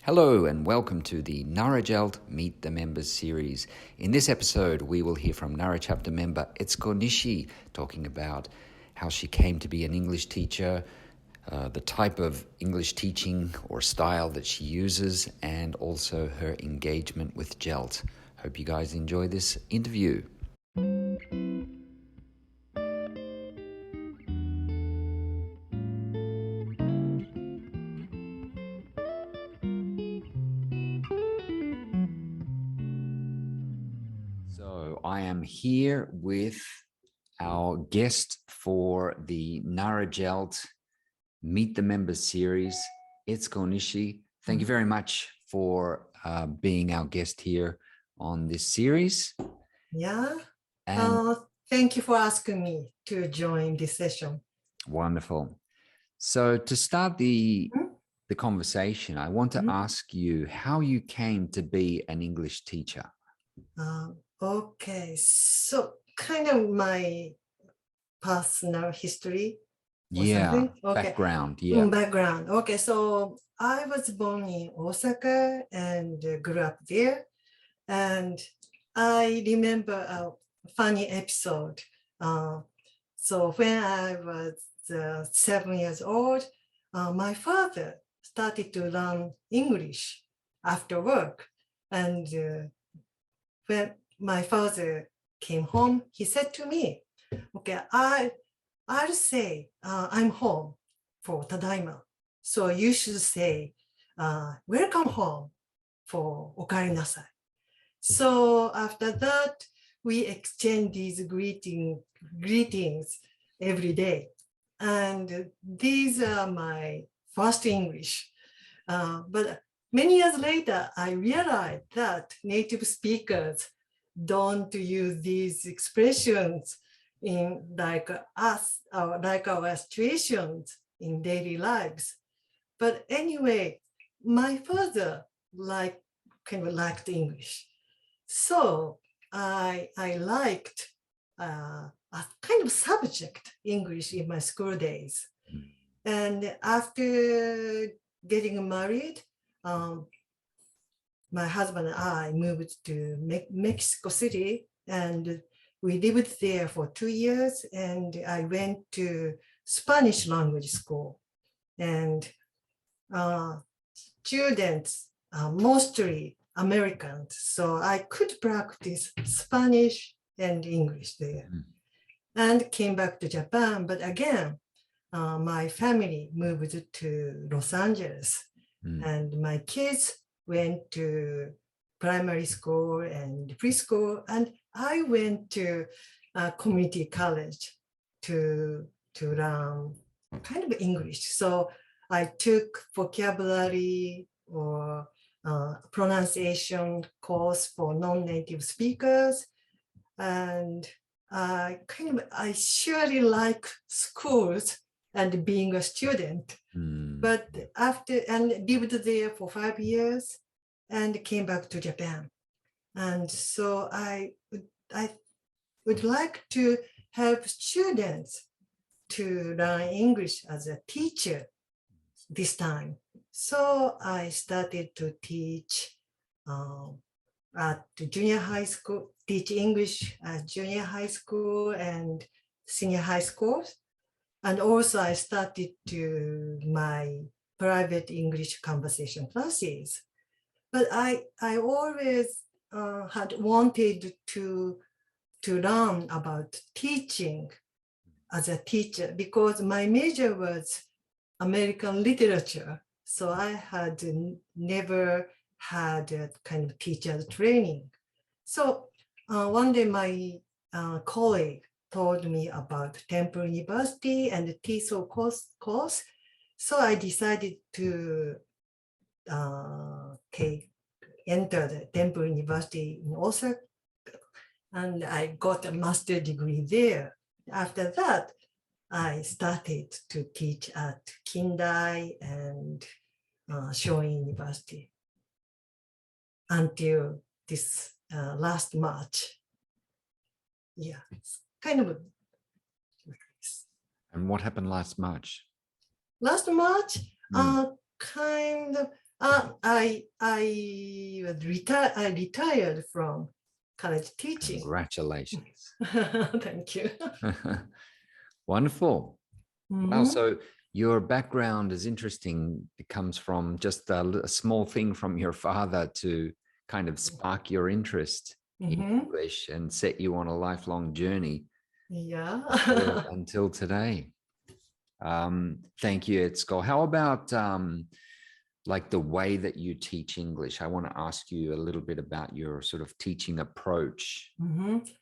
Hello and welcome to the Nara JALT Meet the Members series. In this episode, we will hear from Nara chapter member Etsuko Nishi talking about how she came to be an English teacher, the type of English teaching or style that she uses, and also her engagement with JALT. Hope you guys enjoy this interview. So I am here with our guest for the Nara JALT Meet the Members series, Etsuko Nishi. Thank you very much for being our guest here on this series. Yeah. And Thank you for asking me to join this session. wonderful. So to start the conversation, I want to ask you how you came to be an English teacher. Okay, so kind of my personal history or something. Okay. Background. Background. Okay, so I was born in Osaka and grew up there. And I remember a funny episode. So when I was 7 years old, my father started to learn English after work. And when my father came home, he said to me, okay, I'll say I'm home for Tadaima. So you should say, welcome home for Okari Nasai. So after that, we exchange these greetings every day. And these are my first English. But many years later, I realized that native speakers don't use these expressions in like us, or like our situations in daily lives. But anyway, my father kind of liked English. So I liked a kind of subject, English, in my school days. And after getting married, my husband and I moved to Mexico City, and we lived there for 2 years, and I went to Spanish language school. And students are mostly Americans, so I could practice Spanish and English there. And came back to Japan, but again, my family moved to Los Angeles, and my kids went to primary school and preschool, and I went to community college to learn kind of English. So I took vocabulary or pronunciation course for non-native speakers, and I surely like schools and being a student. But after, and lived there for 5 years and came back to Japan. And so I would like to help students to learn English as a teacher this time. So I started to teach at the junior high school, teach English at junior high school and senior high schools. And also I started to my private English conversation classes. But I always had wanted to learn about teaching as a teacher, because my major was American literature. So I had never had a kind of teacher training. So one day my colleague told me about Temple University and the TESOL course. So I decided to enter the Temple University in Osaka, and I got a master's degree there. After that, I started to teach at Kindai and Shoin University until this last March. Yeah, it's kind of like this. And what happened last March? Last March, I I retired from college teaching. Congratulations. Thank you. Wonderful. Wow. Mhm. So your background is interesting. It comes from just a small thing from your father to kind of spark your interest in English and set you on a lifelong journey Yeah. until today. Thank you, Etsuko. How about like the way that you teach English? I want to ask you a little bit about your sort of teaching approach.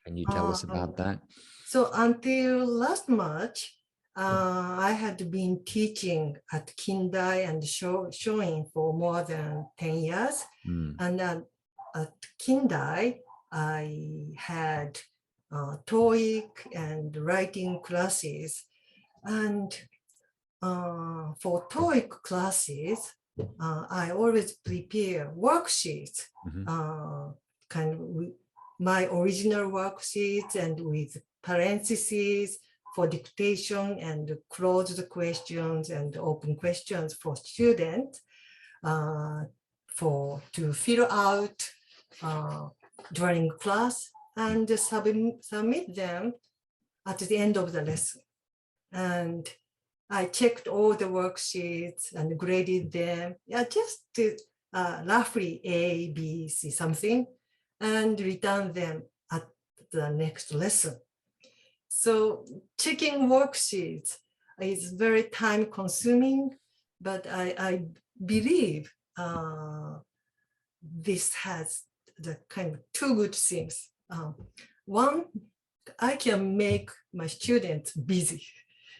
Can you tell us about that? So until last March, I had been teaching at Kindai and showing for more than 10 years. And at Kindai, I had TOEIC and writing classes. And for TOEIC classes, I always prepare worksheets, kind of my original worksheets and with parentheses for dictation and closed questions and open questions for students to fill out during class and submit them at the end of the lesson. And I checked all the worksheets and graded them, just roughly A, B, C, something, and return them at the next lesson. So checking worksheets is very time consuming, but I believe this has the kind of two good things. One, I can make my students busy.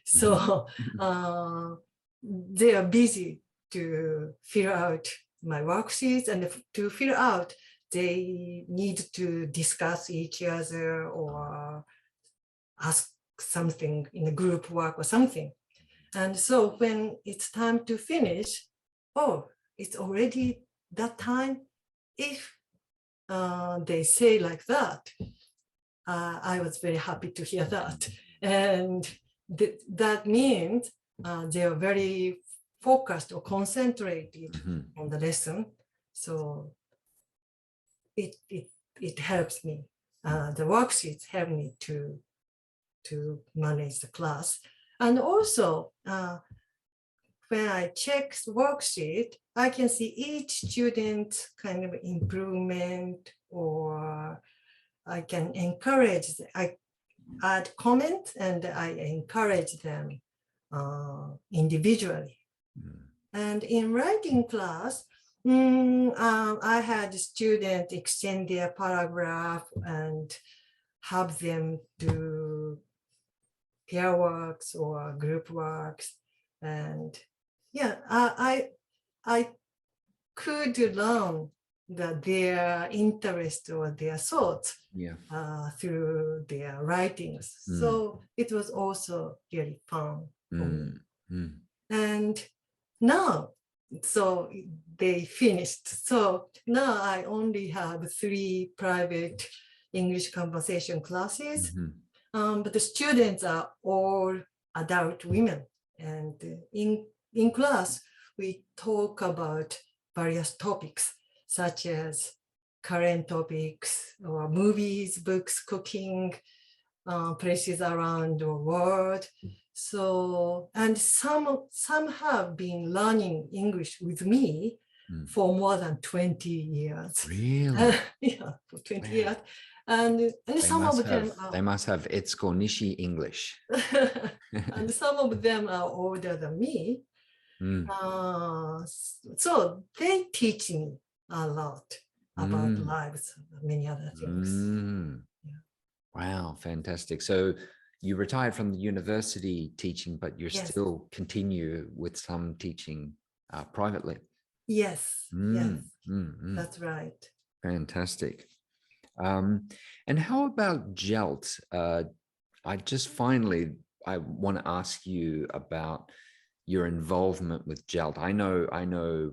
So they are busy to fill out my worksheets, and to fill out, they need to discuss each other or ask something in a group work or something. And so when it's time to finish, oh, it's already that time. If they say like that, I was very happy to hear that. And that means they are very focused or concentrated on the lesson. So it helps me. The worksheets help me to manage the class. And also, when I check the worksheet, I can see each student kind of improvement, or I can encourage, I add comment and I encourage them individually. And in writing class, I had students extend their paragraph and have them do pair works or group works. And yeah, I could learn their interest or their thoughts through their writings. So it was also really fun for me. And now, so they finished. So now I only have 3 private English conversation classes, but the students are all adult women. And in class, we talk about various topics, such as current topics or movies, books, cooking, places around the world. So, and some have been learning English with me for more than 20 years. Really? Yeah, for 20 years. And some of them are, they must have Etsuko Nishi English. and some of them are older than me. So they teach me a lot about lives, many other things. Wow, fantastic. So you retired from the university teaching, but you still continue with some teaching privately. Yes, that's right. Fantastic. And how about JALT? I want to ask you about your involvement with JALT. I know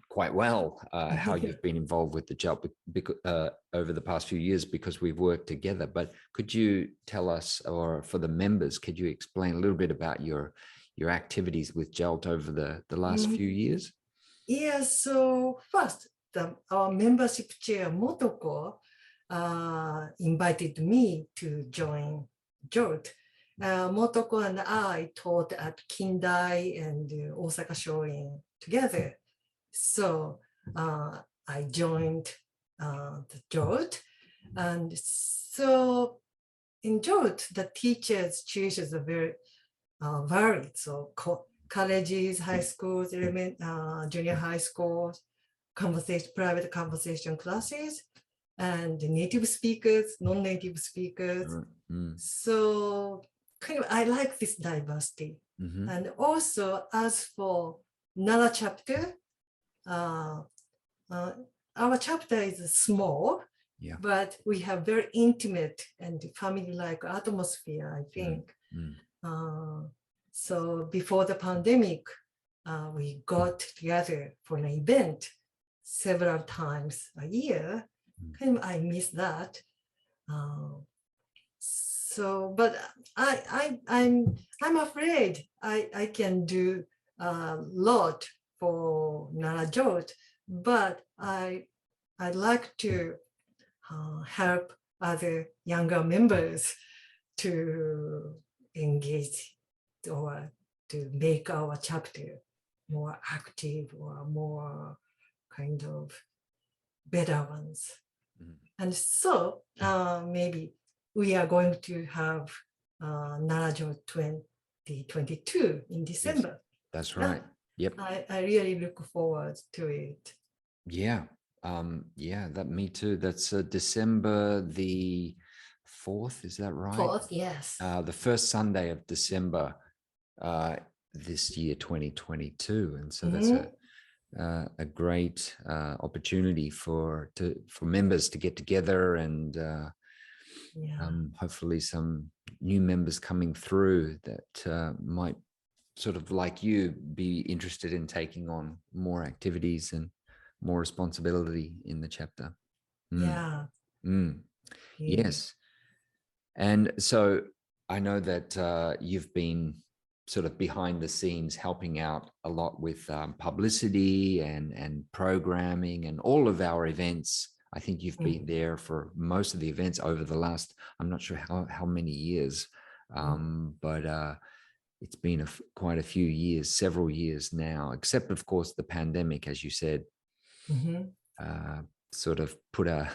quite well how you've been involved with the JALT over the past few years, because we've worked together. But could you tell us, or for the members, could you explain a little bit about your activities with JALT over the last few years? Yeah, so first, our membership chair, Motoko, invited me to join JOLT. Motoko and I taught at Kindai and Osaka Shorin together. So I joined the JOLT. And so in JOLT, the teachers' choices are very varied. So colleges, high schools, junior high schools, private conversation classes, and native speakers, non-native speakers. So kind of I like this diversity. And also as for Nara chapter, our chapter is small, but we have very intimate and family-like atmosphere, I think. So before the pandemic, we got together for an event several times a year. Kind of, I miss that. So, but I'm afraid I can do a lot for Nara JALT, but I'd like to help other younger members to engage or to make our chapter more active or more kind of better ones. And so maybe we are going to have Nara JALT 2022 in December. Yes, that's right. Yep. I really look forward to it. Yeah. That me too. That's December the 4th, is that right? 4th, yes. The first Sunday of December this year, 2022. And so that's a great opportunity for members to get together and hopefully some new members coming through that might sort of like you be interested in taking on more activities and more responsibility in the chapter. Yes. And so I know that you've been sort of behind the scenes helping out a lot with publicity and programming and all of our events. I think you've been there for most of the events over the last, I'm not sure how many years, but it's been quite a few years, several years now, except of course the pandemic, as you said, sort of put a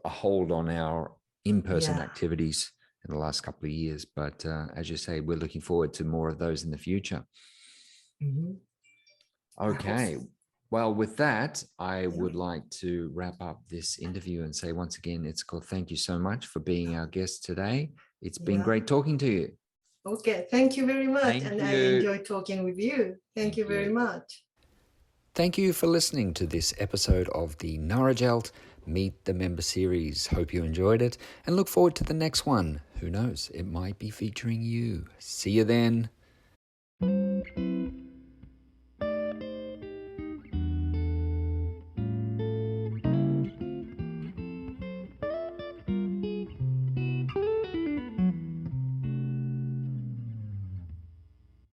hold on our in-person activities in the last couple of years. But as you say, we're looking forward to more of those in the future. Okay. Well, with that, I would like to wrap up this interview and say once again, Etsuko, thank you so much for being our guest today. It's been great talking to you. Okay, thank you very much. Thank and you. I enjoyed talking with you. Thank you very much. Thank you for listening to this episode of the Nara JALT Meet the Member series. Hope you enjoyed it and look forward to the next one. Who knows, it might be featuring you. See you then.